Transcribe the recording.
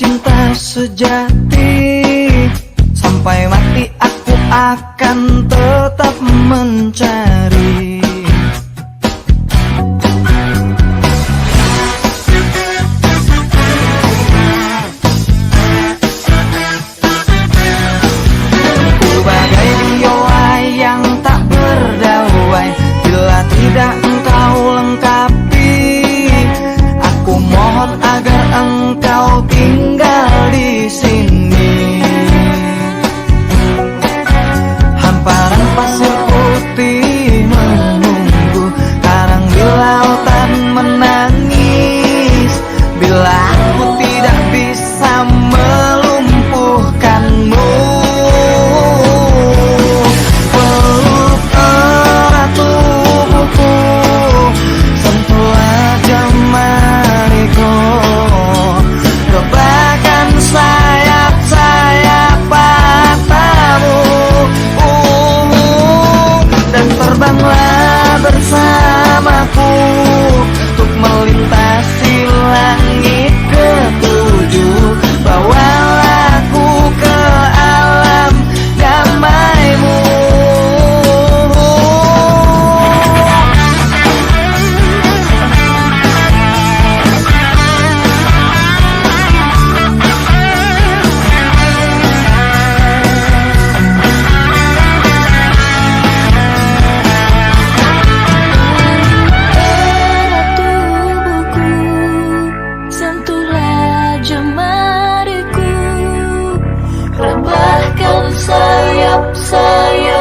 cinta sejati. Sampai mati aku akan tetap mencari. Ku bagai biola yang tak berdauai, bila tidak engkau lengkapi. Aku mohon agar engkau tinggal di sini. Hamparan pasir putih menunggu, karang di lautan menangis. Bila aku tidak bisa melumpuhkanmu, peluk erat tubuhku, sentuhlah jemariku, rebahkan sayap-sayap matamu, dan terbanglah bersamaku untuk melintasi langit ketujuh. Bawalah aku ke alam damaimu. Erat tubuhku, sentuhlah jemariku, rebahkan sayap-sayap